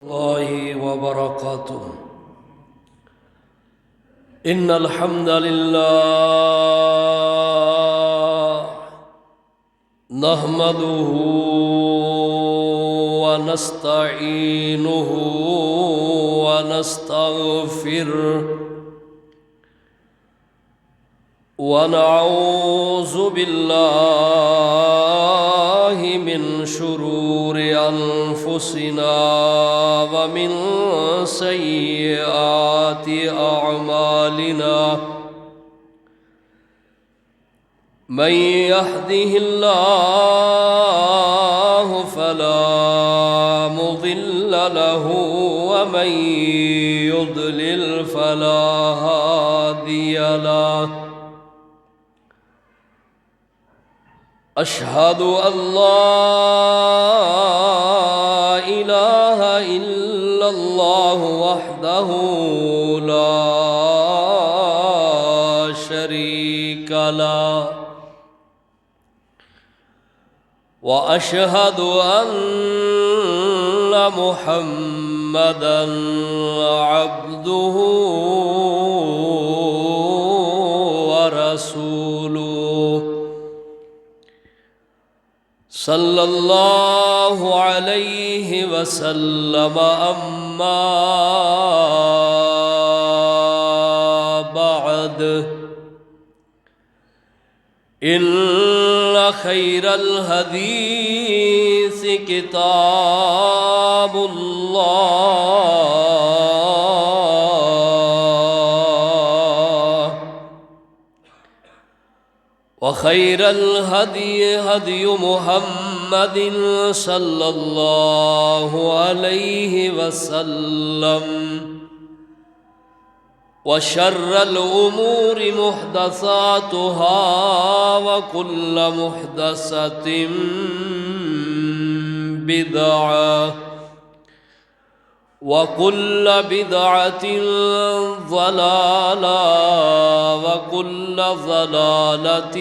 الله وبركاته. إن الحمد لله نحمده ونستعينه ونستغفره ونعوذ بالله من شرور أنفسنا ومن سيئات أعمالنا. من يهده الله فلا مضل له ومن يضلل فلا هادي له. أشهد أن لا إله إلا الله وحده لا شريك له، وأشهد أن محمدًا عبده ورسوله. صلى الله عليه وسلم. أما بعد، إن خير الحديث كتاب الله، وخير الهدي هدي محمد صلى الله عليه وسلم، وشر الأمور محدثاتها، وكل محدثة بدعة، وكل بدعة ضلالة، وكل ضلالة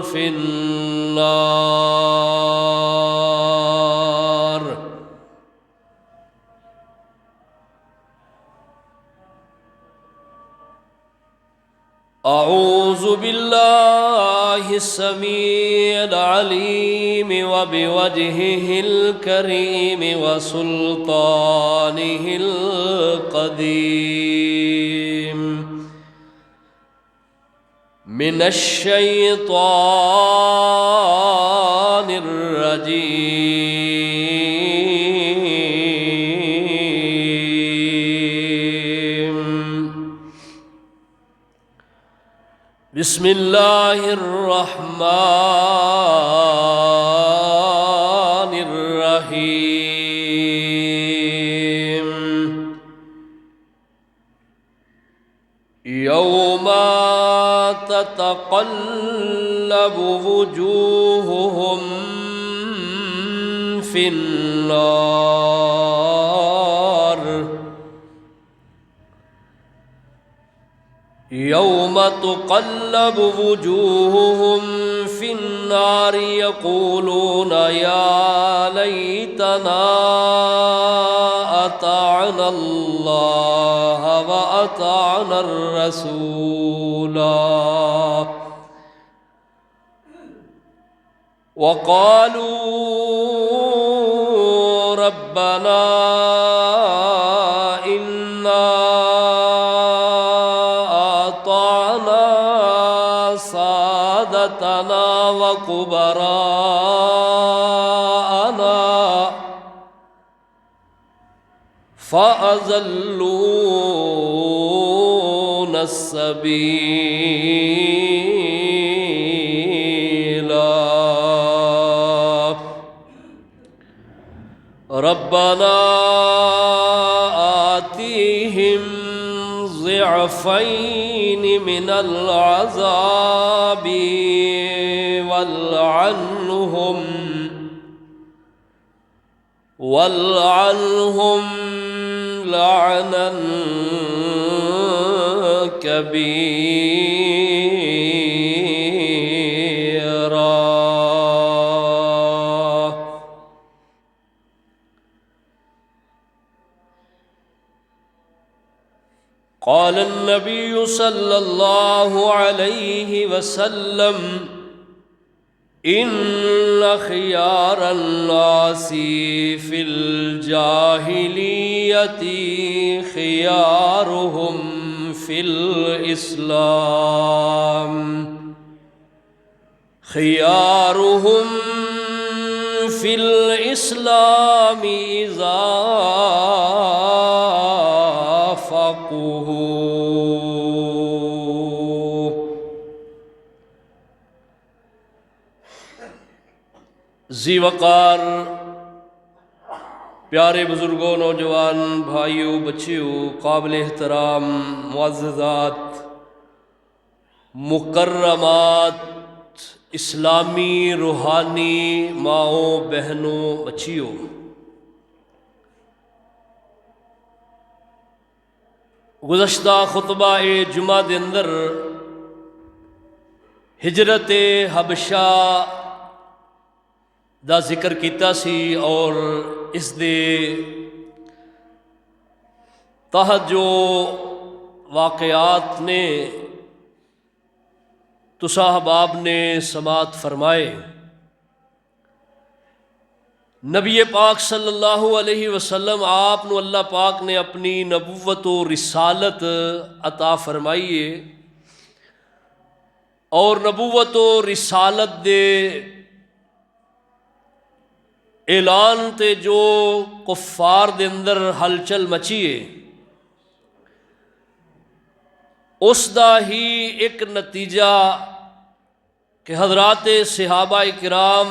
في النار. أعوذ بالله السميع العليم وبوجهه الكريم وسلطانه القديم من الشيطان الرجيم. بسم الله الرحمن الرحيم. يوم تتقلب وجوههم في النار. يوم تقلب وجوههم في النار يقولون يا ليتنا أطعنا الله وأطعنا الرسولا، وقالوا ربنا إنا سادتنا وكبراءنا فأضلونا السبيل. ربنا آتيهم ضعفين من العذاب والعنهم لعنا كبيرا. قال النبي صلى الله عليه وسلم إن خيار الناس في الجاهلية خيارهم في الإسلام خيارهم في الإسلام إذا فقهوا۔ ذی وقار پیارے بزرگوں، نوجوان بھائیوں، بچیوں، قابل احترام معززات، مکرمات، اسلامی روحانی ماؤں، بہنوں، بچیوں، گزشتہ خطبہ جمعہ دے اندر ہجرت حبشہ دا ذکر کیتا سی، اور اس دے تحت جو واقعات نے تسا احباب نے سماعت فرمائے، نبی پاک صلی اللہ علیہ وسلم آپ نو اللہ پاک نے اپنی نبوت و رسالت عطا فرمائیے، اور نبوت و رسالت دے اعلان تے جو کفار دے اندر ہلچل مچیے، اس دا ہی ایک نتیجہ کہ حضرات صحابہ کرام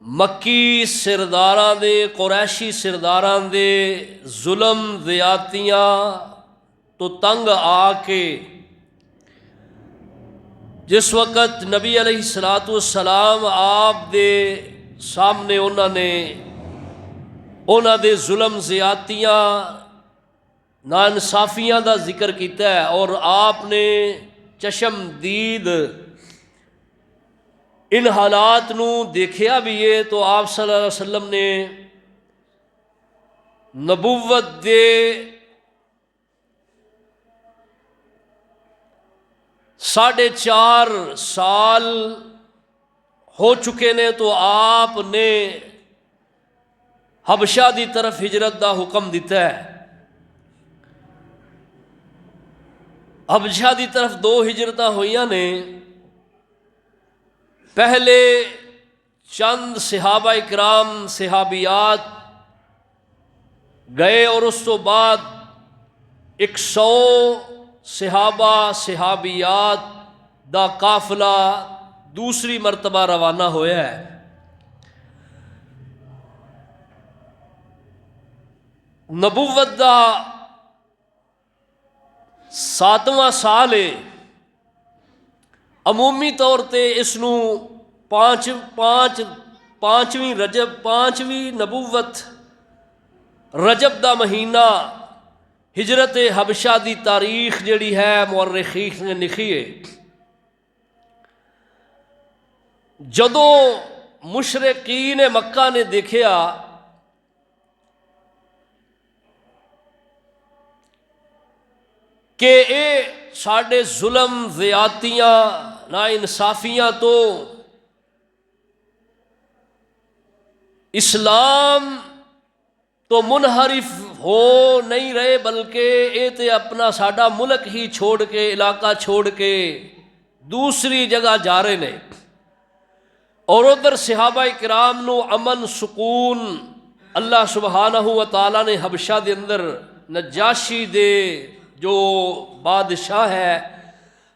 مکی سرداراں دے، قریشی سرداراں دے ظلم زیادتیاں تو تنگ آ کے جس وقت نبی علیہ السلام آپ دے سامنے انہوں دے ظلم زیادتیاں ناانصافیاں دا ذکر کیتا ہے، اور آپ نے چشم دید ان حالات نو دیکھیا بھی ہے، تو آپ صلی اللہ علیہ وسلم نے نبوت دے 4.5 سال ہو چکے نے، تو آپ نے حبشہ دی طرف ہجرت دا حکم دیتا ہے۔ حبشہ دی طرف 2 ہجرتاں ہوئیاں نے، پہلے چند صحابہ اکرام صحابیات گئے، اور اس تو بعد 100 صحابہ صحابیات دا قافلہ دوسری مرتبہ روانہ ہویا ہے۔ نبوت دا 7واں سال ہے، عمومی طور تے اس نو پانچویں نبوت رجب دا مہینہ ہجرت حبشہ دی تاریخ جڑی ہے مورخین نے لکھی ہے۔ جدوں مشرقین مکہ نے دیکھیا کہ اے ساڈے ظلم زیادتیاں ناانصافیاں تو اسلام تو منحرف ہو نہیں رہے، بلکہ اے تے اپنا ساڈا ملک ہی چھوڑ کے، علاقہ چھوڑ کے دوسری جگہ جا رہے نے، اور ادھر صحابہ کرام نو امن سکون اللہ سبحانہ و تعالیٰ نے حبشہ دے اندر نجاشی دے جو بادشاہ ہے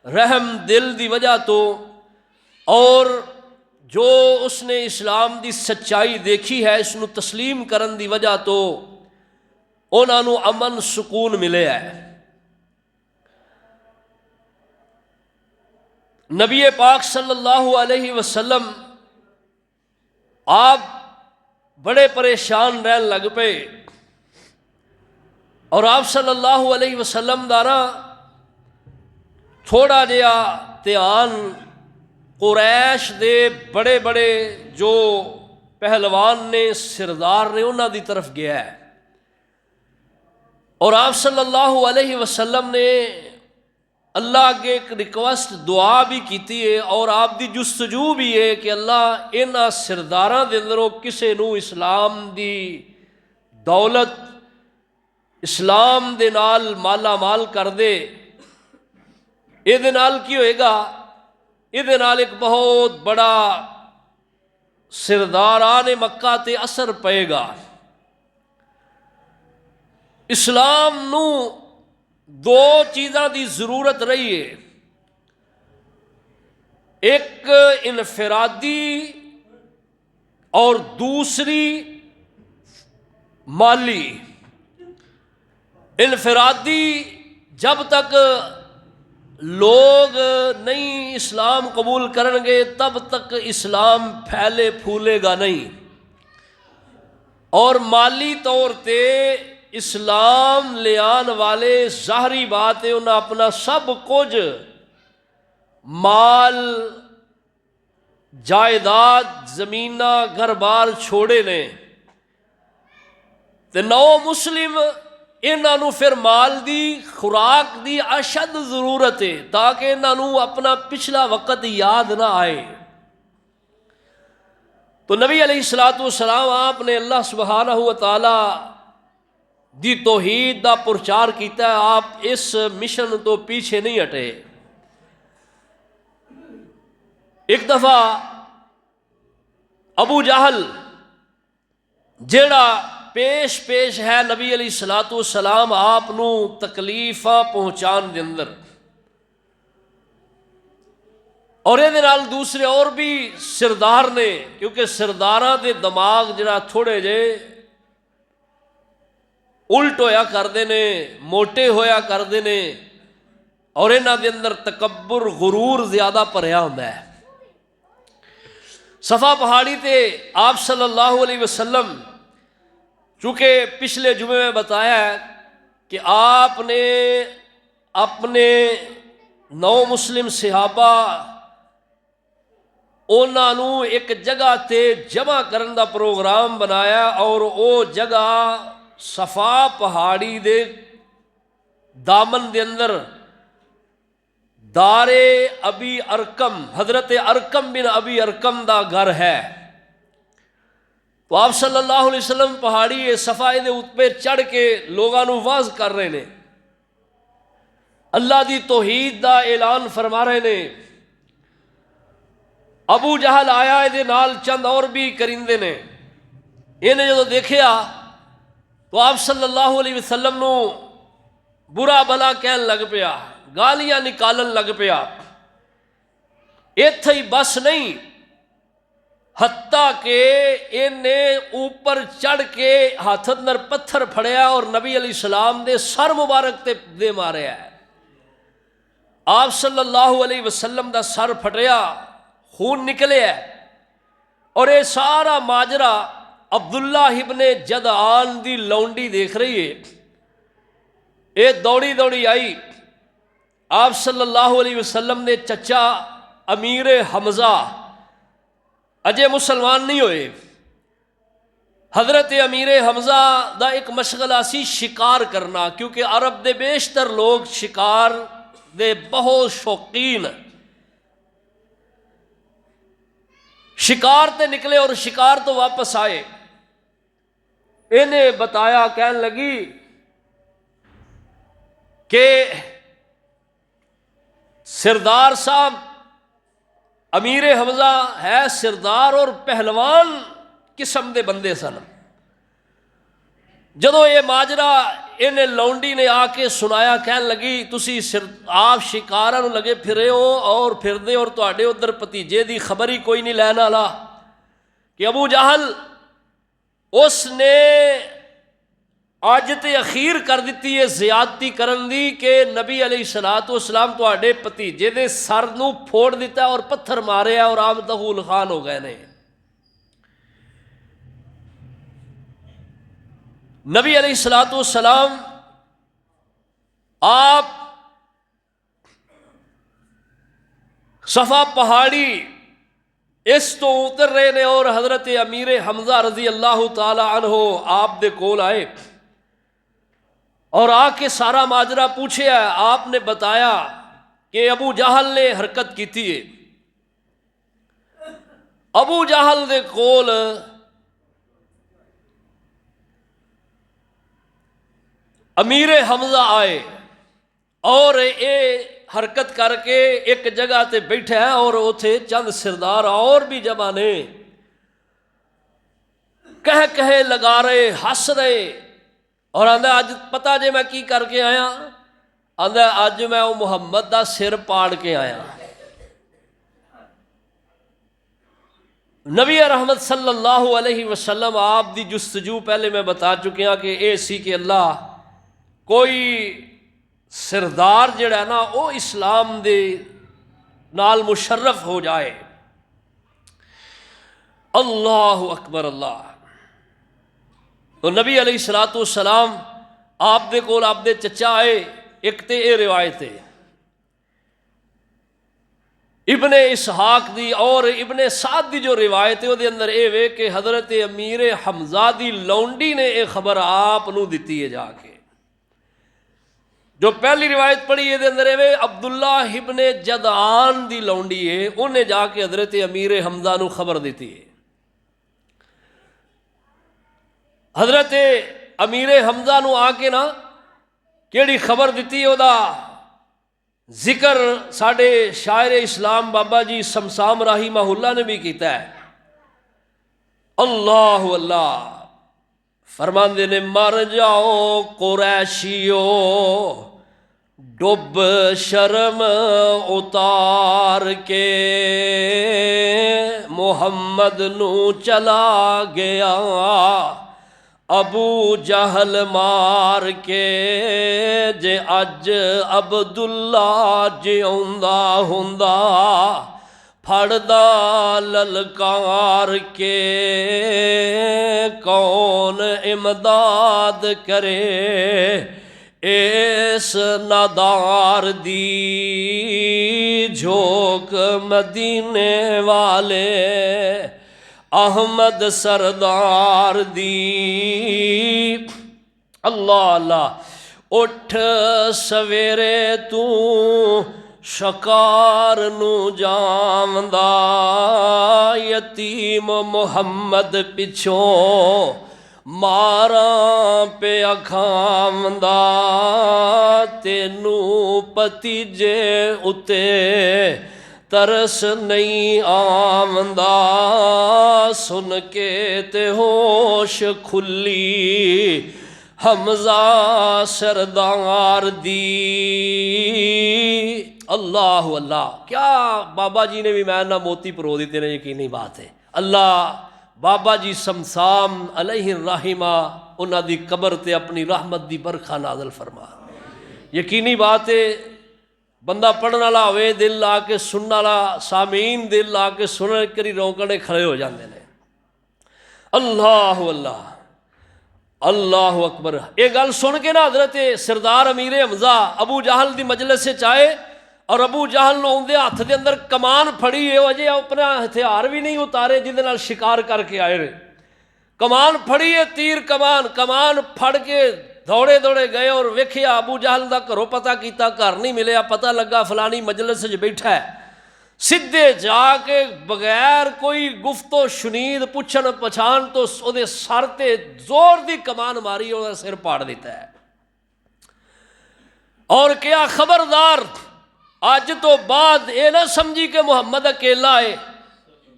رحم دل دی وجہ تو، اور جو اس نے اسلام دی سچائی دیکھی ہے اس نو تسلیم کرن دی وجہ تو انہاں نو امن سکون ملے ہے۔ نبی پاک صلی اللہ علیہ وسلم آپ بڑے پریشان رہن لگ پے، اور آپ صلی اللہ علیہ وسلم دارا تھوڑا جہا دھیان قریش دے بڑے بڑے جو پہلوان نے، سردار نے، انہاں دی طرف گیا ہے، اور آپ صلی اللہ علیہ وسلم نے اللہ کے ایک ریکویسٹ دعا بھی کیتی ہے اور آپ دی جستجو بھی ہے کہ اللہ انہاں سرداراں دے اندروں کسے نو اسلام دی دولت اسلام دے نال مالا مال کر دے۔ یہ دے نال کی ہوئے گا؟ یہ دے نال ایک بہت بڑا سرداران مکہ تے اثر پائے گا۔ اسلام نو دو چیزاں دی ضرورت رہی ہے، ایک انفرادی اور دوسری مالی۔ انفرادی جب تک لوگ نہیں اسلام قبول کریں گے تب تک اسلام پھیلے پھولے گا نہیں، اور مالی طور تے اسلام لے آن والے ظاہری بات ہے انہیں اپنا سب کچھ مال جائیداد زمینہ گھر بار چھوڑے نے، تے نو مسلم انہاں نو پھر مال دی خوراک دی اشد ضرورت ہے تاکہ انہاں نو اپنا پچھلا وقت یاد نہ آئے۔ تو نبی علیہ السلام آپ نے اللہ سبحانہ و تعالی دی توحید دا پرچار کیتا ہے، آپ اس مشن تو پیچھے نہیں ہٹے۔ ایک دفعہ ابو جہل جیڑا پیش ہے نبی علیہ السلام آپ نو تکلیفاں پہنچان دے اندر، اور یہ دوسرے اور بھی سردار نے، کیونکہ سرداراں دے دماغ جڑا تھوڑے جے الٹ ہویا کردے نے، موٹے ہویا کردے نے، اور انہاں دے اندر تکبر غرور زیادہ بھریا ہوندا ہے۔ صفا پہاڑی تے آپ صلی اللہ علیہ وسلم، چونکہ پچھلے جمعے میں بتایا ہے کہ آپ نے اپنے 9 مسلم صحابہ انہاں نو ایک جگہ تے جمع کرن دا پروگرام بنایا، اور او جگہ صفا پہاڑی دے دامن دے اندر دار ابی ارکم، حضرت ارکم بن ابی ارکم دا گھر ہے۔ تو آپ صلی اللہ علیہ وسلم پہاڑی صفا دے اوپر چڑھ کے لوگاں نو واز کر رہے نے، اللہ دی توحید دا اعلان فرما رہے نے۔ ابو جہل آیا دے نال چند اور بھی کرندے نے، انہیں جدو دیکھیا تو آپ صلی اللہ علیہ وسلم نو برا بلا کہن لگ پیا، گالیاں نکالن لگ پیا۔ ایتھے ہی بس نہیں، حتیٰ کہ انہیں اوپر چڑھ کے ہاتھ اندر پتھر پھڑیا اور نبی علیہ السلام دے سر مبارک تے دے ماریا ہے۔ آپ صلی اللہ علیہ وسلم دا سر پھٹیا، خون نکلے ہے، اور یہ سارا ماجرا عبداللہ ابن جدعان دی لونڈی دیکھ رہی ہے۔ یہ دوڑی دوڑی آئی، آپ صلی اللہ علیہ وسلم نے چچا امیر حمزہ اجے مسلمان نہیں ہوئے، حضرت امیر حمزہ دا ایک مشغلہ سی شکار کرنا، کیونکہ عرب دے بیشتر لوگ شکار دے بہت شوقین، شکار تے نکلے اور شکار تو واپس آئے۔ انہیں بتایا، کہنے لگی کہ سردار صاحب امیر حمزہ ہے سردار اور پہلوان قسم دے بندے سن۔ جدو یہ ماجرا انہیں لونڈی نے آ کے سنایا، کہنے لگی تسی آپ شکاراں نو لگے پھرے ہو اور پھر دے، اور تواڈے ادھر بھتیجے دی خبر ہی کوئی نہیں لین والا، کہ ابو جہل اس نے اج تے اخیر کر دیتی ہے زیادتی کرن دی، کہ نبی علیہ السلام تواڈے بھتیجے دے سر نو پھوڑ دیتا ہے اور پتھر مارے اور آپ دغول خان ہو گئے نے۔ نبی علیہ السلام آپ صفا پہاڑی اس تو اتر رہے نے، اور حضرت امیر حمزہ رضی اللہ تعالی عنہ آپ دے کول آئے، اور آ کے سارا ماجرا پوچھے ہے. آپ نے بتایا کہ ابو جہل نے حرکت کی تھی. ابو جہل دے کول امیر حمزہ آئے اور یہ حرکت کر کے ایک جگہ تے بیٹھا ہے اور اتھے چند سردار اور بھی جمع نے کہے لگا رہے, ہس رہے اور آندا اج پتہ جے میں کی کر کے آیا, آندا اج میں وہ محمد دا سر پاڑ کے آیا. نبی رحمت صلی اللہ علیہ وسلم آپ دی جستجو پہلے میں بتا چکے ہاں کہ اے سی کہ اللہ کوئی سردار جڑا ہے نا وہ اسلام دے نال مشرف ہو جائے. اللہ اکبر اللہ. تو نبی علیہ الصلوۃ والسلام آپ دے کول آپ دے چچا آئے. ایک تے اے روایت ہے ابن اسحاق دی اور ابن سعد دی جو روایت ہے وہ دے اندر اے وے کہ حضرت امیر حمزہ دی لونڈی نے اے خبر آپ نو دتی ہے جا کے. جو پہلی روایت پڑھی ہے دے اندر اے وے عبداللہ ابن جدعان دی لونڈی ہے, انہیں جا کے حضرت امیر حمزہ نو خبر دیتی ہے. حضرت امیر حمزہ نو آ کے نا کیڑی خبر دیتی ہے, او دا ذکر ساڈے شاعر اسلام بابا جی سمسام رحمہ اللہ نے بھی کیتا ہے. اللہ اللہ فرماندے نے مر جاؤ قریشیو ڈب شرم اتار کے محمد نو چلا گیا ابو جہل مار کے جے اج عبداللہ جیوندا ہوندا پھڑدا للکار کے کون امداد کرے اس نادار دی جھوک مدینے والے احمد سردار دی. اللہ اللہ. اٹھ سویرے تو شکار نو جامدا یتیم محمد پچھوں ماراں پہ اکھامدا تینو پتیجے اتے ترس نہیں آمدا سن کے تے ہوش کھلی حمزہ سردار دی. اللہ اللہ. کیا بابا جی نے بھی میں نہ موتی پرو دیتے ہیں, یقینی بات ہے. اللہ بابا جی سمسام علیہ الرحمہ انہاں دی قبر تے اپنی رحمت دی برکھا نازل فرما. یقینی بات ہے بندہ پڑھن والا ہوئے دل لا کے سنن والا سامعین دل لا کے سنن کری روکڑے کھڑے ہو جاندے نے. اللہ اللہ اللہ اکبر. یہ گل سن کے نا حضرت سردار امیر حمزہ ابو جہل دی مجلس سے چائے اور ابو جہل نو اندے ہاتھ دے اندر کمان پھڑی ہے, اجے اپنا ہتھیار بھی نہیں اتارے جن دے نال شکار کر کے آئے رہے. کمان پھڑی ہے, تیر کمان پھڑ کے دوڑے گئے اور ویکھیا ابو جہل دا گھروں پتہ کیتا, گھر نہیں ملیا. پتہ لگا فلانی مجلس وچ بیٹھا ہے. سدھے جا کے بغیر کوئی گفت و شنید پوچھن پچھان تو او دے سر تے زور دی کمان ماری, او دا سر پاڑ دیتا ہے. اور کیا خبردار اج تو بعد اے نہ سمجھی کہ محمد اکیلا ہے,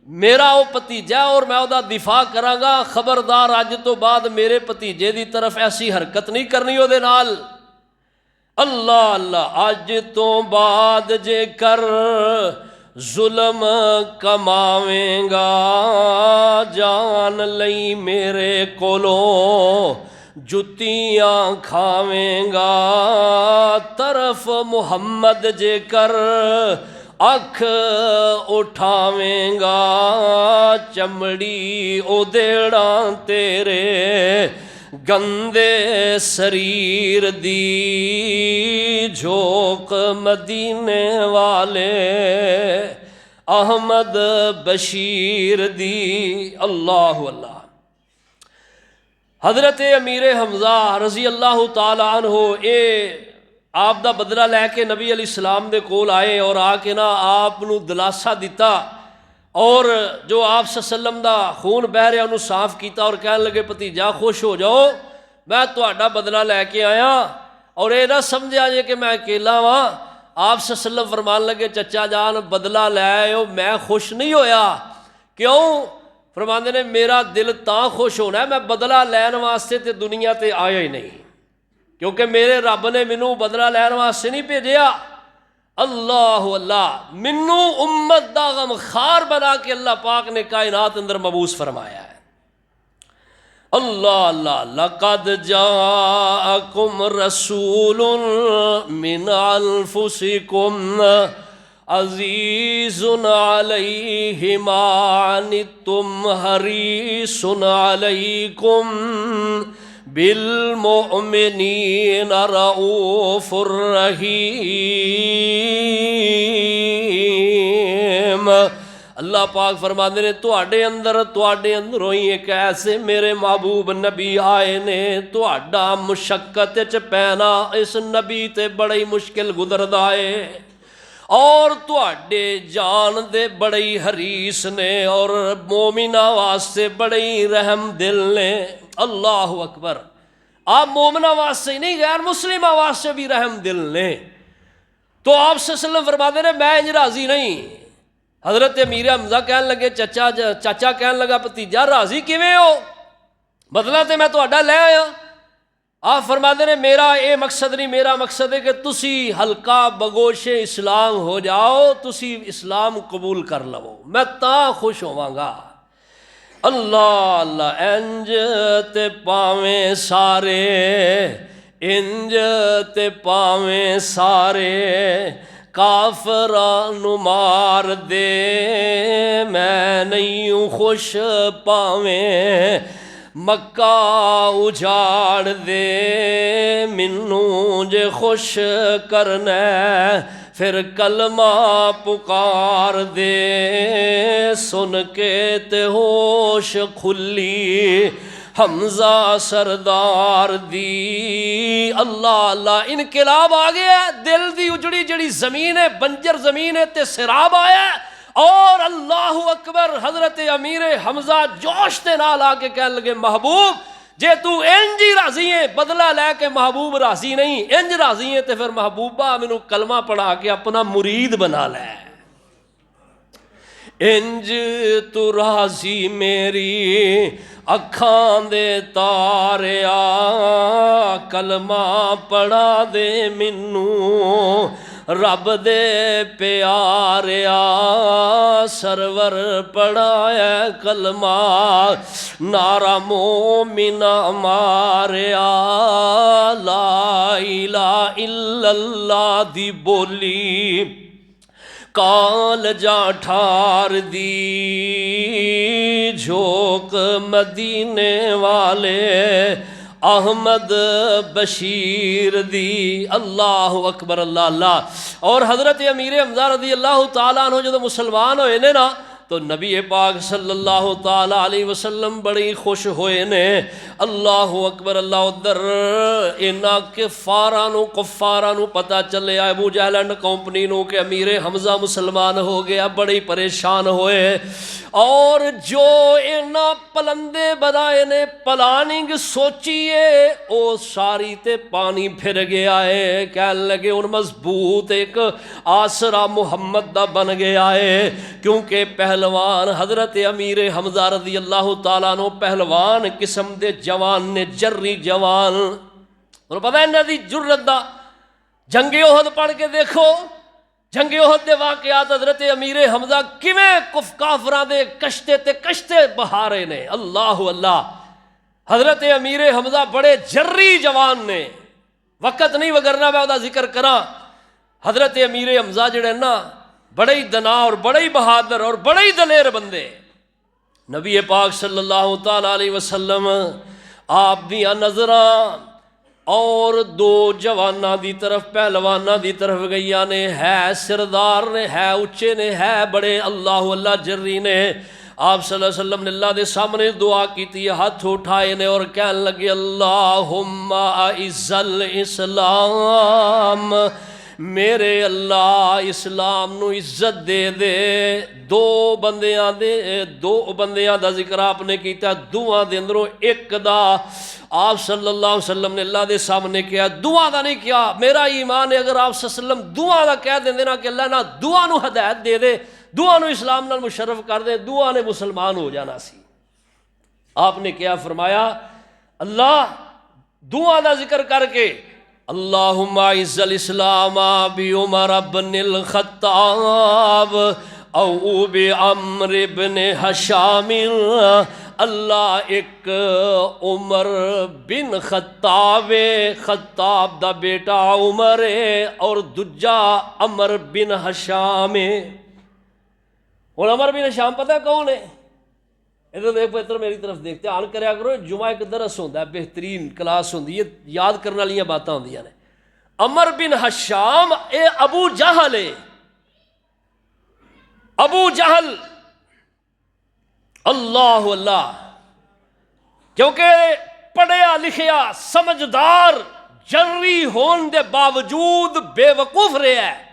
میرا وہ بھتیجا اور میں وہ دفاع کراں گا. خبردار اج تو بعد میرے بھتیجے دی طرف ایسی حرکت نہیں کرنی وہ دے نال. اللہ اللہ. اج تو بعد جے کر ظلم کماویں گا جان لئی میرے کولوں جتیاں کھاویں گا. طرف محمد جے کر اکھ اٹھاویں گا چمڑی او دیڑاں تیرے گندے سریر دی جھوک مدینے والے احمد بشیر دی. اللہ اللہ. حضرت امیر حمزہ رضی اللہ تعالی عنہ اے آپ دا بدلہ لے کے نبی علیہ السلام دے کول آئے اور آ کے نا آپ نو دلاسا دیتا اور جو آپ صلی اللہ علیہ وسلم دا خون بہ رہا انہوں صاف کیتا اور کہنے لگے بھتیجا خوش ہو جاؤ، میں تہاڈا بدلہ لے کے آیا اور اے نہ سمجھا جے کہ میں اکیلا ہاں۔ آپ صلی اللہ علیہ وسلم فرمان لگے چچا جان بدلہ لے آئے ہو، میں خوش نہیں ہویا، کیوں؟ فرماندے نے میرا دل تاں خوش ہونا ہے، میں بدلہ لین واسطے تے دنیا تے آیا ہی نہیں، کیونکہ میرے رب نے مینوں بدلہ لین واسطے نہیں بھیجیا۔ اللہ اللہ، منو امت دا غم خار بنا کے اللہ پاک نے کائنات اندر مبعوث فرمایا ہے۔ اللہ اللہ، لقد جاءکم رسول من انفسکم عزیز علیہ ما عنتم حریص علیکم بالمؤمنین رؤوف الرحیم۔ اللہ پاک فرماتے ہیں تواڈے اندروں ہی ایک ایسے میرے محبوب نبی آئے نے، تواڈا مشقت وچ پینا اس نبی تے بڑی مشکل گزردا ہے، اور تواڈے جان دے بڑی حریص نے اور مومنہ واسطے بڑی رحم دل نے۔ اللہ اکبر، آپ مومنہ واسطے ہی نہیں غیر مسلمہ واسطے بھی رحم دل نے۔ تو آپ صلی اللہ علیہ وسلم فرماتے ہیں میں انج راضی نہیں۔ حضرت امیر حمزہ کہنے لگے چاچا کہنے لگا بھتیجا راضی کیویں ہو؟ بدلہ تے میں تہاڈا لے آیا۔ آپ فرماتے ہیں میرا اے مقصد نہیں، میرا مقصد ہے کہ تسی ہلکا بگوش اسلام ہو جاؤ، تسی اسلام قبول کر لو، میں تاں خوش ہوواں گا۔ اللہ اللہ، انج تے پاویں سارے، انج تے پاویں سارے کافراں نو مار دے، میں نہیں ہوں خوش پاویں مکہ اجاڑ دے، منوں جے خوش کرنا پھر کلمہ پکار دے، سن کے تے ہوش کھلی حمزہ سردار دی۔ اللہ اللہ، انقلاب آ گیا، دل دی اجڑی جڑی زمین ہے، بنجر زمین ہے تے سراب آیا ہے، اور اللہ اکبر، حضرت امیر حمزہ جوش دے نال آ کے کہنے لگے محبوب جے تو انج ہی راضی ہے، بدلہ لے کے محبوب راضی نہیں، انج راضی ہے تے پھر محبوبہ مینوں کلمہ پڑھا کے اپنا مرید بنا لے۔ انج تو راضی میری اکھاں دے تاریا، کلمہ پڑھا دے مینوں رب دے پیاریا، سرور پڑھایا کلمہ نعرہ مومنہ ماریا، لا الہ الا اللہ دی بولی کال جا ٹھار دی، جھوک مدینے والے احمد بشیر دی۔ اللہ اکبر، اللہ اللہ۔ اور حضرت امیر حمزہ رضی اللہ تعالیٰ عنہ جدو مسلمان ہوئے نے نا تو نبی پاک صلی اللہ تعالیٰ علیہ وسلم بڑی خوش ہوئے نے۔ اللہ اکبر، اللہ ادھر اینا کفاراں نو پتہ چلے ابو جہل اینڈ کمپنی نو کہ امیر حمزہ مسلمان ہو گیا، بڑی پریشان ہوئے، اور جو اینا پلندے بنائے نے پلاننگ سوچیے او ساری تے پانی پھر گیا ہے۔ کہنے لگے ان مضبوط ایک آسرا محمد دا بن گیا ہے، کیونکہ پہلوان حضرت امیر حمزہ رضی اللہ تعالیٰ عنہ پہلوان قسم دے جوان نے، جری جوان، اور پتہ ہے انہاں دی جرت دا جنگ احد پڑھ کے دیکھو، جنگ احد دے واقعات حضرت امیر حمزہ کیویں کافراں دے کشتے تے کشتے بہارے نے۔ اللہ اللہ، حضرت امیر حمزہ بڑے جری جوان نے، وقت نہیں وگرنا میں دا ذکر کراں۔ حضرت امیر حمزہ جڑے نا بڑے ہی دنا اور بڑے ہی بہادر اور بڑے ہی دلیر بندے، نبی پاک صلی اللہ تعالیٰ علیہ وسلم آپ دیاں نظراں اور دو جواناں دی طرف، پہلواناں دی طرف گئیاں نے، ہے سردار نے، ہے اچے نے، ہے بڑے اللہ اللہ جری نے۔ آپ صلی اللہ علیہ وسلم نے اللہ دے سامنے دعا کیتی ہے، ہاتھ اٹھائے نے اور کہنے لگے اللہم اعز الاسلام، میرے اللہ اسلام نو عزت دے دے۔ دو بندیاں دا ذکر آپ نے کیتا، دعا دے اندروں ایک دا آپ صلی اللہ علیہ وسلم نے اللہ دے سامنے کیا، دعا دا نہیں کیا۔ میرا ایمان ہے اگر آپ صلی اللہ علیہ وسلم دعا دا کہہ دیں دینا کہ اللہ نہ دعا نو ہدایت دے دے، دعا نو اسلام نال مشرف کر دے، دعا نے مسلمان ہو جانا سی۔ آپ نے کیا فرمایا؟ اللہ دعا دا ذکر کر کے اللہم اعز الاسلام بعمر بن الخطاب او بعمر بن حشام، اللہ ایک عمر بن خطاب دا بیٹا عمر ہے اور دجا عمر بن حشام ہے۔ اور عمر بن حشام پتہ ہے کون ہے؟ ادھر دیکھ پتر میری طرف دیکھتے آن کریا کرو، جمعہ ایک درس ہوتا ہے، بہترین کلاس ہوتی ہے، یاد کرنے والی باتیں ہوتی ہیں۔ عمر بن حشام اے ابو جہل ہے، ابو جہل، اللہ اللہ، کیونکہ پڑھیا لکھیا سمجھدار جری ہون دے باوجود بے وقوف رہا ہے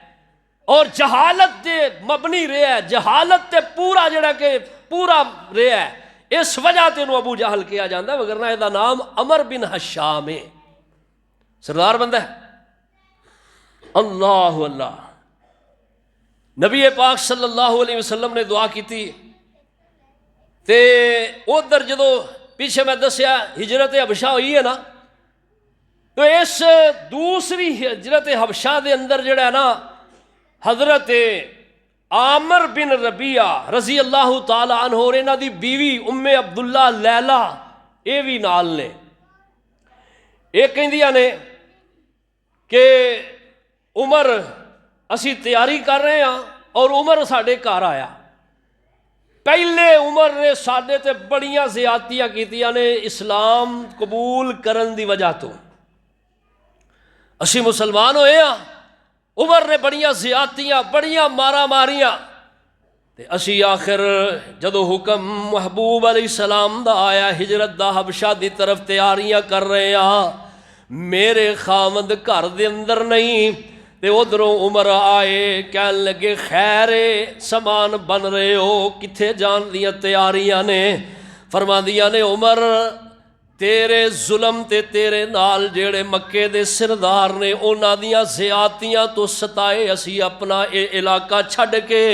اور جہالت دے مبنی رہا ہے، جہالت تے پورا جڑا کہ پورا رہا ہے، اس وجہ تے انہوں ابو جہل کیا جاندہ ہے، وگرنہ ایدہ نام عمر بن حشام ہے، سردار بندہ ہے۔ اللہ اللہ، نبی پاک صلی اللہ علیہ وسلم نے دعا کی تھی تے ادھر جدو پیچھے میں دسیا ہجرت حبشہ ہوئی ہے نا، تو اس دوسری ہجرت حبشہ دے اندر جڑا ہے نا حضرت عامر بن ربیعہ رضی اللہ تعالی عنہ اور انہاں دی بیوی ام عبداللہ لیلہ اے بھی نال نے، ایک کہندیاں نے کہ عمر اسی تیاری کر رہے ہیں اور عمر ساڈے گھر آیا، پہلے عمر نے ساڈے تے بڑیاں زیادتیاں کیتیاں نے اسلام قبول کرن دی وجہ تو، اسی مسلمان ہوئے ہیں، عمر نے بڑیاں زیادتیاں بڑیاں مارا ماریاں، تے اسی آخر جدو حکم محبوب علیہ السلام دا آیا ہجرت دا حبشہ دی طرف تیاریاں کر رہے ہیں، میرے خامد گھر دے اندر نہیں، تے ادھروں عمر آئے کہنے لگے خیر سامان بن رہے ہو، کتھے جان دیا تیاریاں نے؟ فرما دیا نے عمر تیرے ظلم تے تیرے نال جیڑے مکے دے سردار نے اونا دیاں زیادتیاں تو ستائے، اسی اپنا اے علاقہ چھڑ کے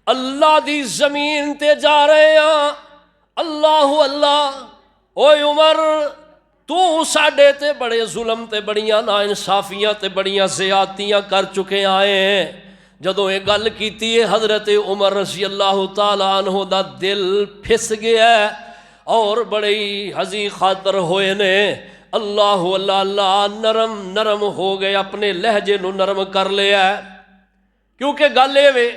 اللہ دی زمین تے جا رہے ہیں۔ اللہ اللہ، اوے عمر تو ساڈے تے بڑے ظلم تے بڑیاں ناانصافیاں تے بڑیاں زیادتیاں کر چکے آئے ہیں۔ جدوں یہ گل کیتی ہے حضرت عمر رضی اللہ تعالیٰ عنہ دا دل پھس گیا ہے اور بڑے ہزی خاطر ہوئے نے، اللہ اللہ اللہ نرم نرم ہو گئے، اپنے لہجے نو نرم کر لیا ہے، کیونکہ گل یہ وے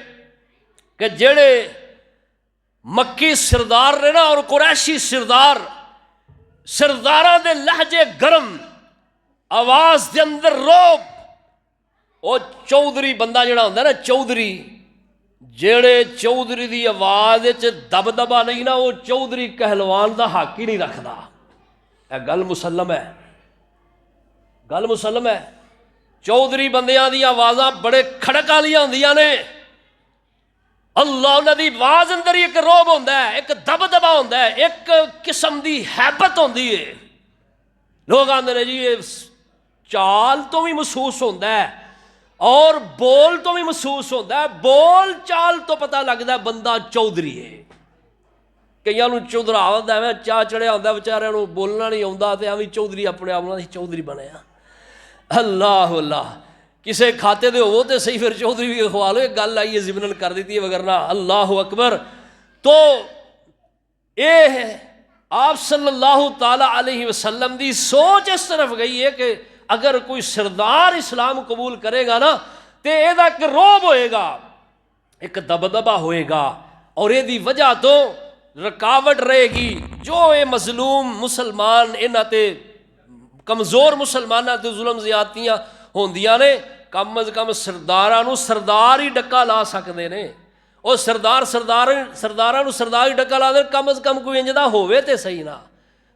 کہ جڑے مکی سردار نے نا اور قریشی سرداراں دے لہجے گرم، آواز دے اندر روب، او چودھری بندہ جڑا ہوندہ ہے نا چودھری، جڑے چودھری دی آواز وچ دبدبا نہیں نا، وہ چودھری کہلوان دا حق ہی نہیں رکھدا۔ اے گل مسلم ہے، گل مسلم ہے، چودھری بندیاں دی آوازاں بڑے کھڑک والیاں ہوندیاں نے، اللہ انہاں دی آواز اندر ایک روب ہوندا ہے، ایک دبدبا ہوندا ہے، ایک قسم دی ہیبت ہوندی ہے۔ لوگ آندے نے جی یہ چال تو بھی محسوس ہوندا ہے اور بول تو بھی محسوس ہوتا ہے، بول چال تو پتہ لگتا ہے بندہ چودھری ہے۔ کئیاں نوں چودھرا ہوندا ہے، چاہ چڑھیا ہوندا ہے، بیچاریاں نوں بولنا نہیں آوندا تے ایویں چودھری اپنے آپ نوں چودھری بنیا۔ اللہ اللہ، کسے کھاتے دے ہو تے صحیح پھر چودھری بھی کھوا لو، ایک گل آئی ہے ضمناً کر دیتی ہے، وگرنہ اللہ اکبر۔ تو اے آپ صلی اللہ تعالی علیہ وسلم دی سوچ اس طرف گئی ہے کہ اگر کوئی سردار اسلام قبول کرے گا نا تے ایدہ ایک روب ہوئے گا، ایک دبدبہ ہوئے گا، اور یہ دی وجہ تو رکاوٹ رہے گی جو اے مظلوم مسلمان انہاں تے کمزور مسلمانہ تے ظلم زیادتیاں ہوندیاں نے، کم از کم سرداراں نوں سردار ہی ڈکا لا سکدے نے، وہ سرداراں نوں سردار ڈکا لا دے، کم از کم کوئی انج دا ہووے تے صحیح نا۔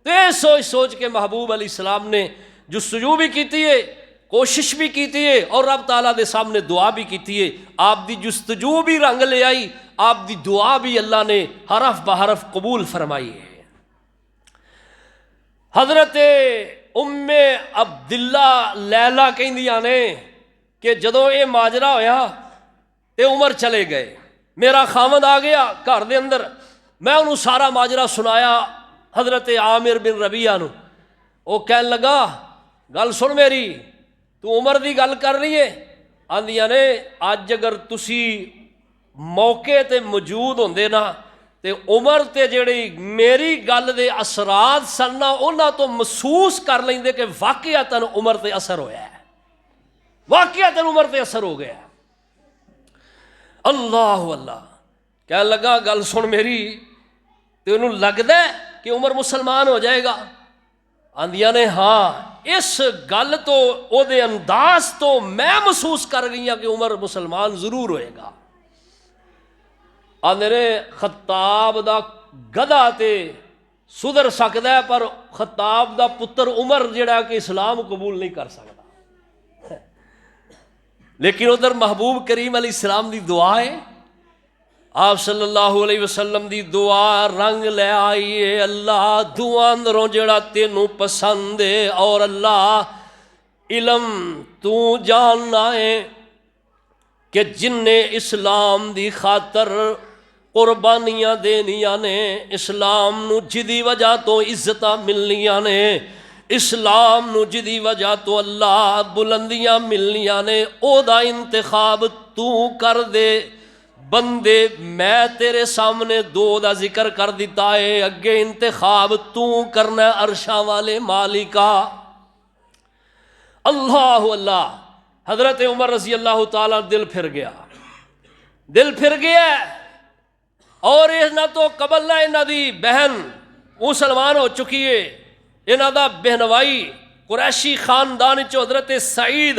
تو یہ سوچ سوچ کے محبوب علیہ السلام نے جستجو بھی کیتی ہے، کوشش بھی کیتی ہے، اور رب تعالیٰ دے سامنے دعا بھی کیتی ہے۔ آپ دی جستجو بھی رنگ لے آئی، آپ دی دعا بھی اللہ نے حرف بحرف قبول فرمائی ہے۔ حضرت ام عبداللہ لیلا کہندیاں نے کہ جدوں یہ ماجرا ہویا تے عمر چلے گئے، میرا خامد آ گیا گھر دے اندر، میں انہوں سارا ماجرا سنایا حضرت عامر بن ربیعہ نو۔ وہ کہن لگا گل سن میری، تو عمر دی گل کر رہی ہے؟ آندیاں نے اج اگر تسی موقع تے موجود ہوندے نا تے عمر تے جڑی میری گل دے اثرات سن نا انہاں تو محسوس کر لیندے کہ واقعتاً عمر تے اثر ہویا ہے، واقعتاً عمر تے اثر ہو گیا ہے۔ اللہ اللہ کہنے لگا گل سن میری، تے انہوں لگدا ہے کہ عمر مسلمان ہو جائے گا؟ آندیاں نے ہاں، اس گل تو او دے انداز تو میں محسوس کر گئی ہوں کہ عمر مسلمان ضرور ہوئے گا۔ آندے نے خطاب دا گدھا تے سدھر سکدا ہے، پر خطاب دا پتر عمر جڑا کہ اسلام قبول نہیں کر سکتا۔ لیکن ادھر محبوب کریم علیہ السلام دی دعا ہے، آپ صلی اللہ علیہ وسلم دی دعا رنگ لے آئیے، اللہ دعا اندروں جڑا تینوں پسند ہے، اور اللہ علم تو جاننا ہے کہ جن نے اسلام دی خاطر قربانیاں دینیاں نے، اسلام نو جدی وجہ تو عزتاں ملنیاں نے، اسلام نو جدی وجہ تو اللہ بلندیاں ملنیاں نے، او دا انتخاب تو کر دے بندے۔ میں تیرے سامنے دو دا ذکر کر دیتا ہے، اگے انتخاب تو کرنا عرشاں والے مالکا۔ اللہ اللہ، حضرت عمر رضی اللہ تعالیٰ دل پھر گیا، دل پھر گیا، اور انہاں تو قبل نہ انہاں دی بہن مسلمان ہو چکی ہے، انہاں دا بہنوائی قریشی خاندان چو حضرت سعید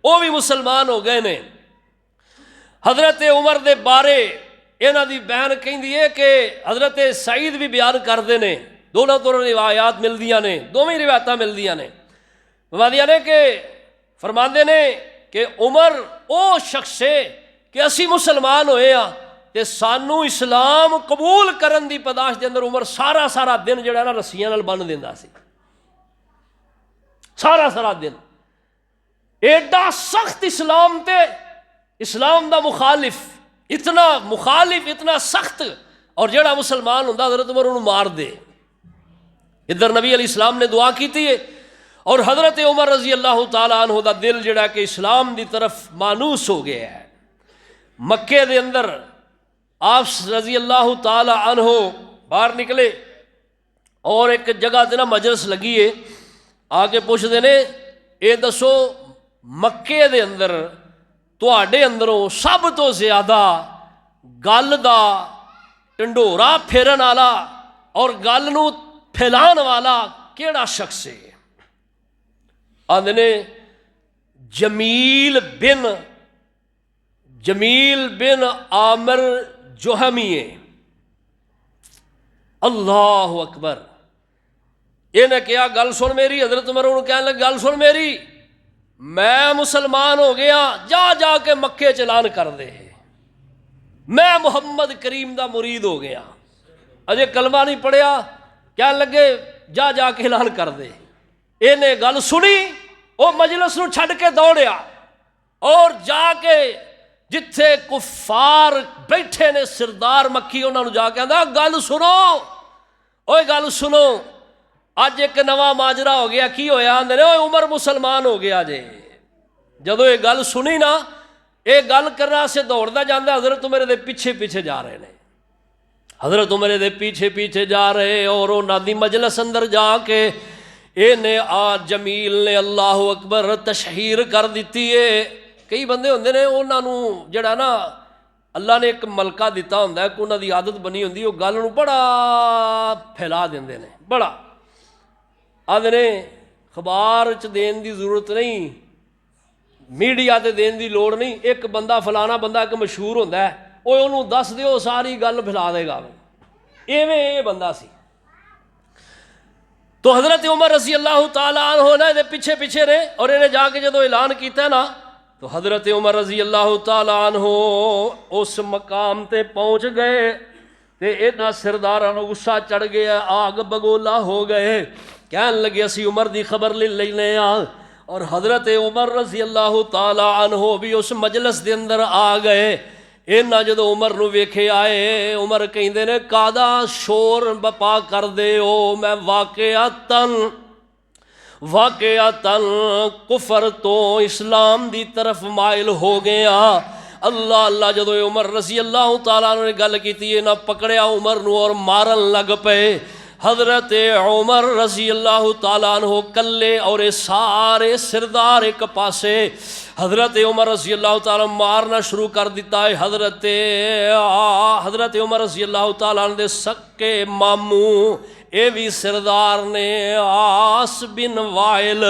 وہ بھی مسلمان ہو گئے نے۔ حضرت عمر دے بارے انہاں دی بہن کہندی ہے کہ حضرت سعید بھی بیان کردے نے، دونوں تو روایات ملدیاں نے، دوویں روایتاں ملدیاں نے، فرماندیاں نے کہ فرماندے نے کہ عمر او شخص ہے کہ اسی مسلمان ہوئے ہاں تے سانو اسلام قبول کرن دی پداش دے اندر عمر سارا دن جڑا نا رسیاں نال بن دیندا سی، سارا دن ایڈا سخت اسلام تے اسلام دا مخالف، اتنا مخالف، اتنا سخت، اور جڑا مسلمان ہوندا حضرت عمر انہوں مار دے۔ ادھر نبی علیہ السلام نے دعا کیتی ہے، اور حضرت عمر رضی اللہ تعالیٰ عنہ دا دل جڑا کہ اسلام دی طرف مانوس ہو گیا ہے۔ مکے دے اندر آپ رضی اللہ تعالیٰ عنہ باہر نکلے، اور ایک جگہ تے نا مجلس لگی ہے، آگے پوچھتے نے اے دسو مکے دے اندر تواڈے اندروں سب تو زیادہ گل دا ٹنڈورا پھیرن والا اور گل نو پھیلان والا کیڑا شخص ہے؟ آندے نے جمیل بن عامر جوہمی ہے۔ اللہ اکبر، یہ نے کیا گل سن میری، حضرت عمر انہوں کہنے لگے گل سن میری، میں مسلمان ہو گیا، جا کے مکے چلان کر دے، میں محمد کریم دا مرید ہو گیا، اجے کلمہ نہیں پڑھیا، کہنے لگے جا کے اعلان کر دے۔ انہیں گل سنی، وہ مجلس نو چھڈ کے دوڑیا، اور جا کے جتھے کفار بیٹھے نے سردار مکی انہوں نے جا کے آندا گل سنو، اوے گل سنو، اج ایک نواں ماجرا ہو گیا، کی ہویا؟ آندے نے اوے عمر مسلمان ہو گیا جے۔ جدو یہ گل سنی نا، یہ گل کرنا سے دوڑتا جانا، حضرت عمر دے پیچھے جا رہے ہیں، حضرت عمر دے پیچھے جا رہے، اور انہاں دی مجلس اندر جا کے جمیل نے اللہ اکبر تشہیر کر دیتی ہے۔ کئی بندے ہوندے نے انہاں نو جڑا نا اللہ نے ایک ملکہ دیتا ہوندا ہے کہ انہاں دی عادت بنی ہوندی، وہ گل نو بڑا پھیلا دیندے نے، بڑا آندے نے خبار چ دین دی ضرورت نہیں، میڈیا تے دین دی لوڑ نہیں، ایک بندہ فلانا بندہ ایک مشہور ہوندا ہے، وہ انہوں دس دیو ساری گل بھلا دے گا، ایویں یہ بندہ سی۔ تو حضرت عمر رضی اللہ تعالیٰ عنہ نے دے پیچھے پیچھے نے، اور انہیں جا کے جدو اعلان کیتا ہے نا، تو حضرت عمر رضی اللہ تعالیٰ عنہ اس مقام تے پہنچ گئے تے اینا سرداراں نوں غصہ چڑھ گیا، آگ بگولا ہو گئے، کہن لگے اسی عمر دی خبر لے لینے آ۔ اور حضرت عمر رضی اللہ تعالیٰ عنہ بھی اس مجلس دے اندر آ گئے۔ اینا جدو عمر نو ویکھے آئے، عمر کہندے نے کادا شور بپا کر دے او، میں واقعتاً کفر تو اسلام دی طرف مائل ہو گیا۔ اللہ اللہ، جدو عمر رضی اللہ تعالیٰ عنہ نے گل کیتی نہ پکڑیا عمر نو اور مارن لگ پے۔ حضرت عمر رضی اللہ تعالیٰ عنہ کلے اور سارے سردار ایک پاسے، حضرت عمر رضی اللہ تعالیٰ عنہ مارنا شروع کر دیتا ہے۔ حضرت عمر رضی اللہ تعالیٰ عنہ دے سکے ماموں اے بھی سردار نے آس بن وائل،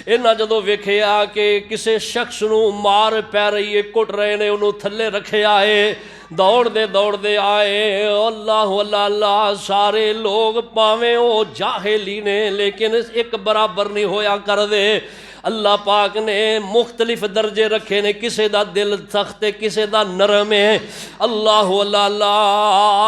انہاں جدو ویکھیا کہ کسے شخص نو مار پی رہی ہے، کٹ رہے نے، انہوں تھلے رکھے آئے، دوڑ دے آئے۔ اللہ اللہ اللہ، سارے لوگ پاویں او جاہلی نے لیکن ایک برابر نہیں ہویا کر دے۔ اللہ پاک نے مختلف درجے رکھے نے، کسے دا دل سخت ہے، کسے دا نرم ہے۔ اللہ اللہ اللہ،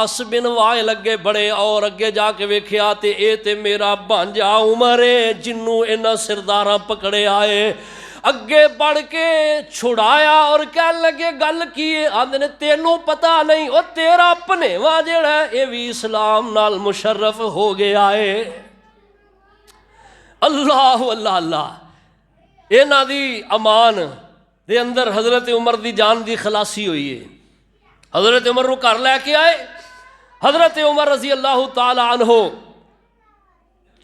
آس بن وائل اگے بڑے اور اگے جا کے ویکھیا تے اے تے میرا بھانجا عمر ہے جنوں انہاں سرداراں پکڑے آئے۔ اگے بڑھ کے چھڑایا اور کہنے لگے گل کی ہے؟ آندے نے تینوں پتہ نہیں، او تیرا پنیواں جڑا ہے اے بھی اسلام نال مشرف ہو گیا ہے۔ اللہ اللہ اللہ، اینا دی امان دے اندر حضرت عمر دی جان دی خلاصی ہوئی ہے۔ حضرت عمر نو گھر لے کے آئے، حضرت عمر رضی اللہ تعالی عنہ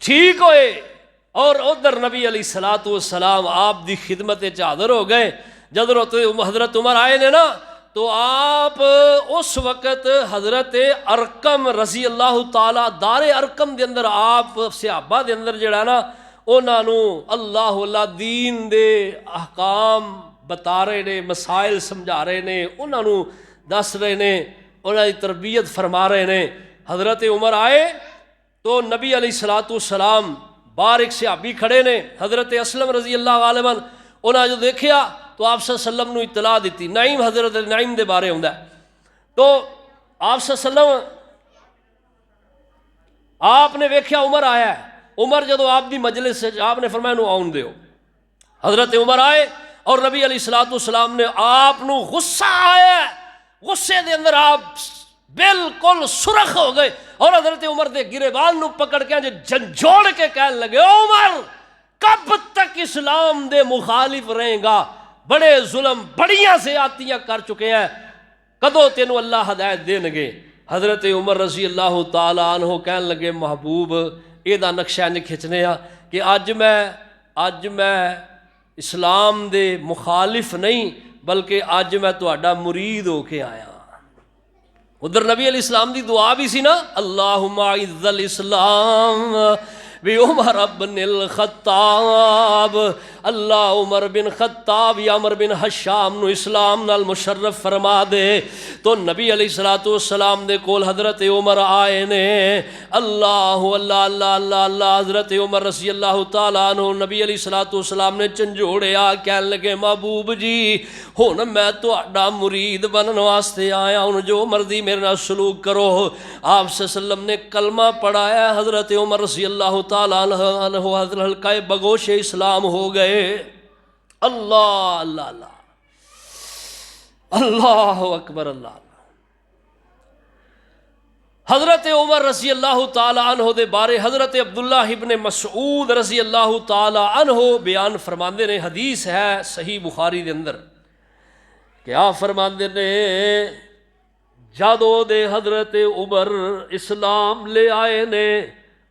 ٹھیک ہوئے، اور ادھر نبی علیہ السلام آپ دی خدمت حاضر ہو گئے۔ جب حضرت عمر آئے نے نا، تو آپ اس وقت حضرت ارقم رضی اللہ تعالی دار ارقم دے اندر آپ صحابہ دے اندر جڑا نا انہاں نو اللہ اللہ دین دے احکام بتا رہے نے، مسائل سمجھا رہے نے، انہاں نو دس رہے نے، انہاں دی تربیت فرما رہے نے۔ حضرت عمر آئے تو نبی علیہ السلام باہر ایک صحابی کھڑے نے، حضرت اسلم رضی اللہ عنہ، انہاں جو دیکھیا تو آپ صلی اللہ علیہ وسلم نو اطلاع دیتی۔ نعیم، حضرت نعیم دے بارے ہوندا ہے، تو آپ صلی اللہ علیہ وسلم آپ نے ویکھیا عمر آیا ہے۔ عمر جدو آپ دی مجلس سے آپ نے فرمایا نو آن دیو۔ حضرت عمر آئے اور نبی علیہ السلام نے آپ نو غصہ آیا ہے، غصے دے اندر آپ بالکل سرخ ہو گئے، اور حضرت عمر دے گریبان نو پکڑ کے جھنجھوڑ کے کہنے لگے عمر کب تک اسلام دے مخالف رہیں گا؟ بڑے ظلم بڑیاں زیادتیاں کر چکے ہیں، کدو تینوں اللہ ہدایت دین گے؟ حضرت عمر رضی اللہ تعالی عنہ کہنے لگے محبوب یہ دا نقشہ انج کھچنے آ کہ اج میں اسلام دے مخالف نہیں بلکہ اج میں تہاڈا مرید ہو کے آیا۔ ادھر نبی علیہ السلام دی دعا بھی سی نا، اللہم اعز الاسلام بعمر بن الخطاب، اللہ عمر بن خطاب یا عمر بن حشام نو اسلام نال مشرف فرما دے۔ تو نبی علیہ السلام دے کول حضرت عمر آئے نے، اللہ اللہ اللہ اللہ اللہ، حضرت عمر رضی اللہ تعالیٰ عنہ نبی علیہ السلام نے چنجوڑیا، کہنے لگے محبوب جی ہن میں تہاڈا مرید بنن واسطے آیا ہوں، جو مرضی میرے نال سلوک کرو۔ آپ صلی اللہ علیہ وسلم نے کلمہ پڑھایا، حضرت عمر رضی اللہ تعالیٰ عنہ حضرت حلقہ بگوش اسلام ہو گئے۔ اللہ اللہ اللہ، اللہ اکبر اللہ۔ حضرت عمر رضی اللہ تعالی عنہ دے بارے حضرت عبداللہ ابن مسعود رضی اللہ تعالی عنہ بیان فرماندے نے، حدیث ہے صحیح بخاری دے اندر، کیا فرماندے نے؟ جادو دے حضرت عمر اسلام لے آئے نے،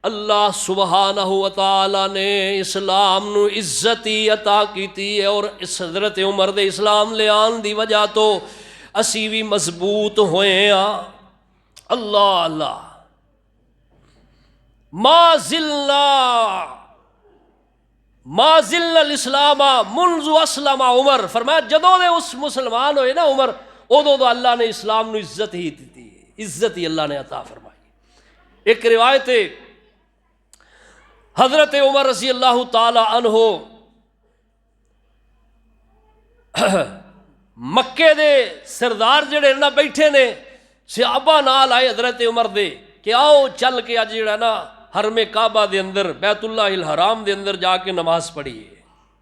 اللہ سبحانہ وتعالی نے اسلام نو عزتی عطا کیتی ہے، اور اس حضرت عمر دے اسلام لے آن دی وجہ تو اسی بھی مضبوط ہوئے ہیں۔ اللہ اللہ، ما زلنا الاسلام منذ اسلم عمر، فرمایا جدوں دے اس مسلمان ہوئے نا عمر، ادو تو اللہ نے اسلام نو عزت ہی دیتی ہے، عزت ہی اللہ نے عطا فرمائی۔ ایک روایت حضرت عمر رضی اللہ تعالی عنہ مکے دے سردار جڑے نا بیٹھے نے، صحابہ نال آئے حضرت عمر دے کہ آؤ چل کے اج جڑا نا حرم کعبہ دے اندر بیت اللہ الحرام دے اندر جا کے نماز پڑھیے،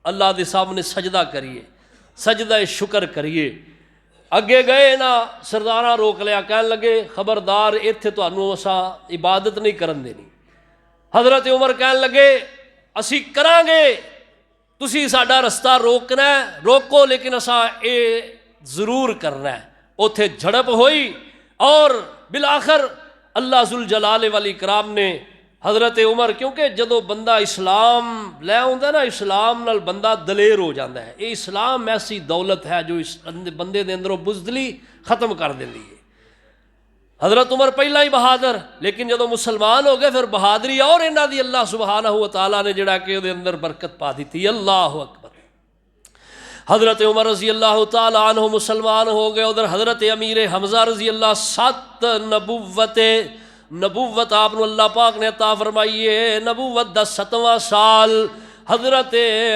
اللہ دے سامنے سجدہ کریے، سجدہ شکر کریے۔ اگے گئے نا سرداراں روک لیا، کہنے لگے خبردار ایتھے تانوں اساں عبادت نہیں کرن دینی۔ حضرت عمر کہنے لگے اسی کران گے، تسی ساڈا رستہ روکنا ہے روکو، لیکن اساں اے ضرور کرنا ہے۔ اوتھے جھڑپ ہوئی اور بالآخر اللہ ذوالجلال والاکرام نے حضرت عمر، کیونکہ جدو بندہ اسلام لے آندا نا، اسلام نال بندہ دلیر ہو جاتا ہے۔ یہ اسلام ایسی دولت ہے جو اس بندے دے اندروں بزدلی ختم کر دیندی ہے۔ حضرت عمر پہلا ہی بہادر، لیکن جدو مسلمان ہو گئے پھر بہادری اور انہاں دی اللہ سبحانہ و تعالیٰ نے جڑا کہ دے اندر برکت پا دیتی۔ اللہ اکبر۔ حضرت عمر رضی اللہ تعالی عنہ مسلمان ہو گئے، ادھر حضرت امیر حمزہ رضی اللہ 7 نبوت آپ نے اللہ پاک نے عطا فرمائی ہے۔ نبوت دا 7واں سال حضرت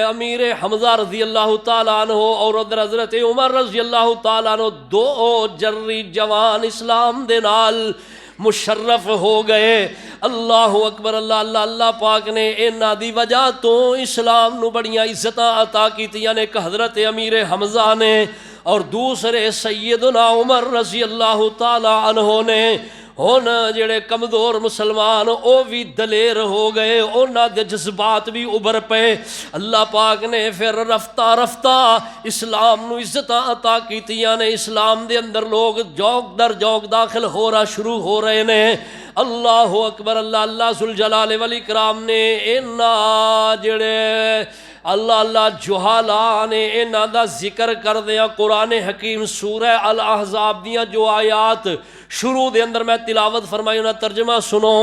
امیر حمزہ رضی اللہ تعالیٰ عنہ اور ادھر حضرت عمر رضی اللہ تعالیٰ عنہ 2 جری جوان اسلام دے نال مشرف ہو گئے۔ اللہ اکبر۔ اللہ پاک نے انہاں دی وجہ تو اسلام نو بڑیاں عزتاں عطا کیتیاں نے، کہ حضرت امیر حمزہ نے اور دوسرے سیدنا عمر رضی اللہ تعالی عنہ نے۔ ہن جڑے کمزور مسلمان او بھی دلیر ہو گئے، انہاں دے جذبات بھی ابھر پے۔ اللہ پاک نے پھر رفتہ رفتہ اسلام نو عزتاں عطا کیتیاں نے، اسلام دے اندر لوگ جوک در جوک داخل ہو رہا شروع ہو رہے نے۔ اللہ اکبر۔ اللہ ذوالجلال والاکرام نے انہاں جڑے اللہ جہالا نے انہاں دا ذکر کر دیا۔ قرآن حکیم سورہ الاحزاب دیاں جو آیات شروع دے اندر میں تلاوت فرمائی، انہاں ترجمہ سنو۔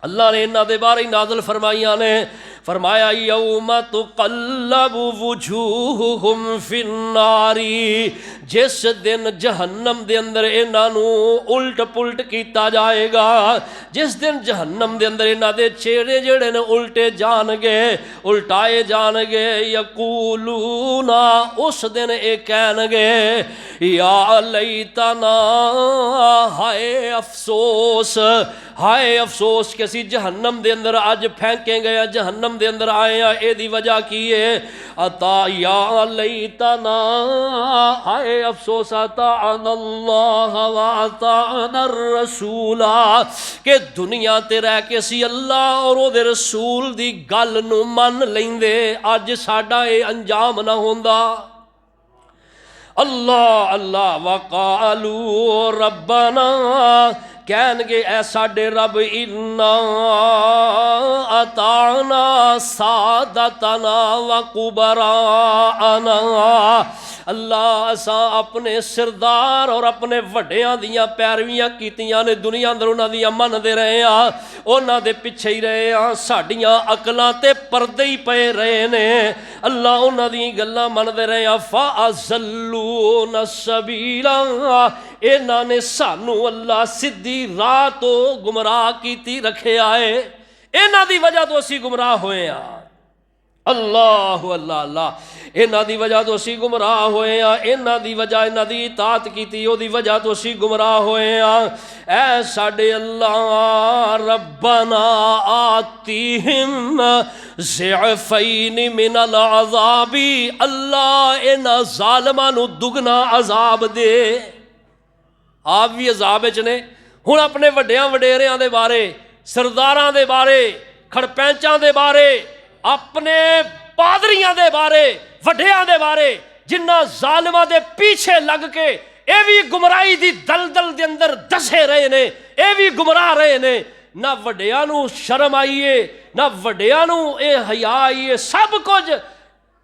اللہ نے انہاں دے بارے نازل فرمائیاں نے، فرمایا یوم تقلب وجوہہم فی النار، جس دن جہنم دے اندر انہاں نو الٹ پلٹ کیتا جائے گا، جس دن جہنم دے اندر انہاں دے چہرے جڑے نے الٹے جان گے، الٹائے جان گے۔ یقولون، اس دن اے کہن گے یا لیتنا، ہائے افسوس، ہائے افسوس کہ اسی جہنم دے اندر آج پھینکیں گئے، جہنم دے اندر آئے ہیں۔ اے دی وجہ کی ہے عطا یا لیتنا، ہائے افسوس اطاعنا اللہ واطاعنا الرسول، کہ دنیا تے رہ کے اسی اللہ اور او دے رسول دی گل نو من لیندے، اج ساڈا اے انجام نہ ہوندا۔ اللہ وقالو ربنا، کہن گے اے ساڈے رب انا اطعنا سادتنا وکبراءنا، اللہ اساں اپنے سردار اور اپنے وڈیاں دیاں پیرویاں کیتیاں نے، دنیا اندر انہاں دیاں من دے رہے ہاں، انہاں دے پیچھے ہی رہے ہاں، ساڈیاں عقلاں تے پردے ہی پے رہے نے، اللہ انہاں دی گلاں من دے رہے ہاں۔ فَأَزَلُّونَ السَّبِيلَ، انہاں نے سانو اللہ سدھی راہ تو گمراہ کیتی رکھے آئے، انہاں دی وجہ تو اسی گمراہ ہوئے ہاں۔ اللہ انہاں دی وجہ تو اسی گمراہ ہوئے ہاں، انہاں دی وجہ انہاں دی اطاعت کیتی، او دی وجہ تو اسی گمراہ ہوئے ہاں۔ اے ساڈے اللہ ربنا آتیہم ضعفین من العذاب، اللہ انہاں ظالماں نو دگنا عذاب دے۔ آپ بھی عذاب وچ نے، ہن اپنے وڈیاں وڈیریاں دے بارے، سرداراں دے بارے، کھڑپینچاں دے بارے، اپنے پادریاں دے بارے، وڈیاں دے بارے، جنہ ظالماں دے پیچھے لگ کے اے بھی گمراہی دی دلدل دے اندر دسے رہے نے، اے بھی گمراہ رہے نے، نہ وڈیاں نو شرم آئیے، نہ وڈیاں نو اے حیا آئیے، سب کچھ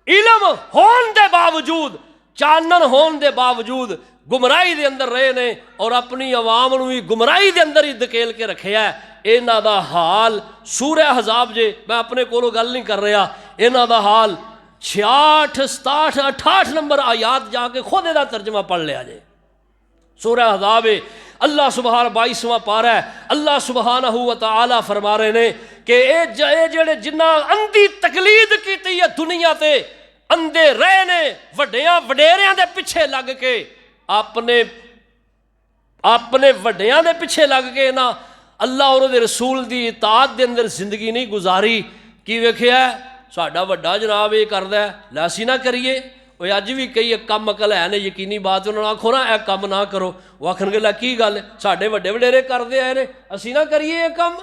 علم ہون دے باوجود، چانن ہون دے باوجود گمراہی دے اندر رہے نے، اور اپنی عوام نو بھی گمراہی دے اندر ہی دھکیل کے رکھیا ہے۔ انہاں دا حال سورہ احزاب جے، میں اپنے کولو گل نہیں کر رہا، انہاں دا حال 66 67 68 نمبر آیات جا کے خود دا ترجمہ پڑھ لیا جے۔ سورہ احزاب اللہ سبحانہ 22واں پارہ ہے، اللہ سبحانہ و تعالی فرما رہے نے کہ اے جڑے جنہ اندھی تقلید کیتی ہے دنیا تے، اندھے رہے نے وڈیاں وڈیریاں دے پیچھے لگ کے، اپنے وڈیاں دے پیچھے لگ کے نا اللہ اور دے رسول دی اطاعت دے اندر زندگی نہیں گزاری. کی ویکھیا ساڈا وڈا جناب یہ کردا ہے لے اسی نہ کریے. وہ اج بھی کئی کم عقل ہے نے یقینی بات انہوں نے آکھو نا اے کم نہ کرو، وہ آکھن گے لے کی گل ساڈے وڈے وڈیرے کردے آئے نے اسی نہ کریے یہ کم.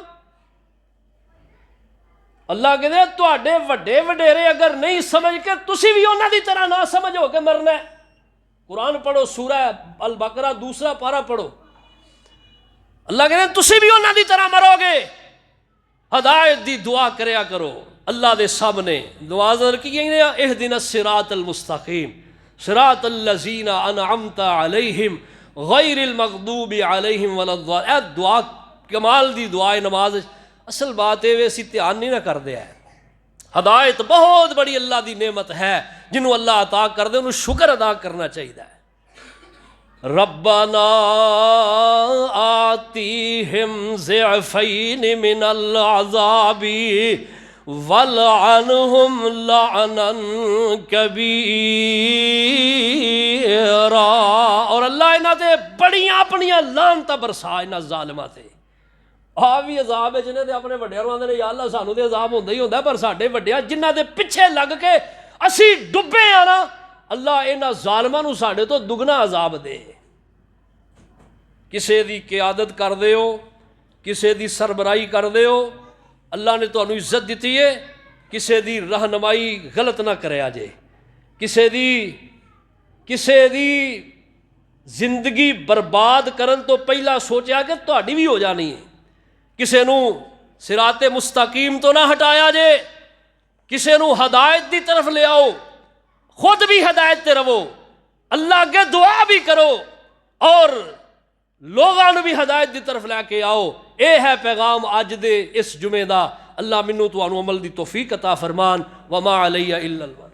اللہ کہتے تواڈے وڈے وڈیرے اگر نہیں سمجھ کے تسی بھی انہاں دی طرح نہ سمجھ ہو کے مرنا ہے. قرآن پڑھو سورہ البقرہ 2 پارہ پڑھو. اللہ کہتے تسی بھی انہاں دی طرح مرو گے. ہدایت دی دعا کریا کرو اللہ دے سامنے دعا ذکر کی ہے اہدنا الصراط المستقیم صراط الذین انعمت علیہم غیر المغضوب علیہم ولا الضالین. اے دعا کمال دی دعائے نماز. اصل بات ہے ویسی دھیان نہیں نہ کر دیا ہے. ہدایت بہت بڑی اللہ دی نعمت ہے جنہوں اللہ عطا کر دے انہوں شکر ادا کرنا چاہیے. ربنا آتیہم ضعفین من العذاب وَلْعَنْهُمْ لَعْنًا كَبِيرًا. اور اللہ انہاں تے بڑیاں اپنیاں لعنتاں برسا انہاں ظالماں تے. بھی عذاب ہے جنہیں اپنے وڈیاں آندے نے یا اللہ سانوں تے عذاب ہوندا ہی ہوندا ہے، پر ساڈے وڈیاں جنہاں دے پیچھے لگ کے اسی ڈبے آ نا اللہ انہاں ظالماں نوں ساڈے تو دگنا عذاب دے. کسے دی قیادت کر دیو، کسے دی سربراہی کر دیو، اللہ نے تو انہوں عزت دیتی ہے، کسے دی رہنمائی غلط نہ کرے آجے. کسے دی زندگی برباد کرن تو پہلا سوچیا کہ تہاڈی بھی ہو جانی ہے. کسے نو صراط مستقیم تو نہ ہٹایا جے، کسے نو ہدایت دی طرف لے آؤ، خود بھی ہدایت تے رہو، اللہ کے دعا بھی کرو اور لوگاں نو بھی ہدایت دی طرف لے کے آؤ. اے ہے پیغام اج دے اس جمعے دا. اللہ منو تو انو عمل دی توفیق عطا فرمان. وما علی الا البلاغ.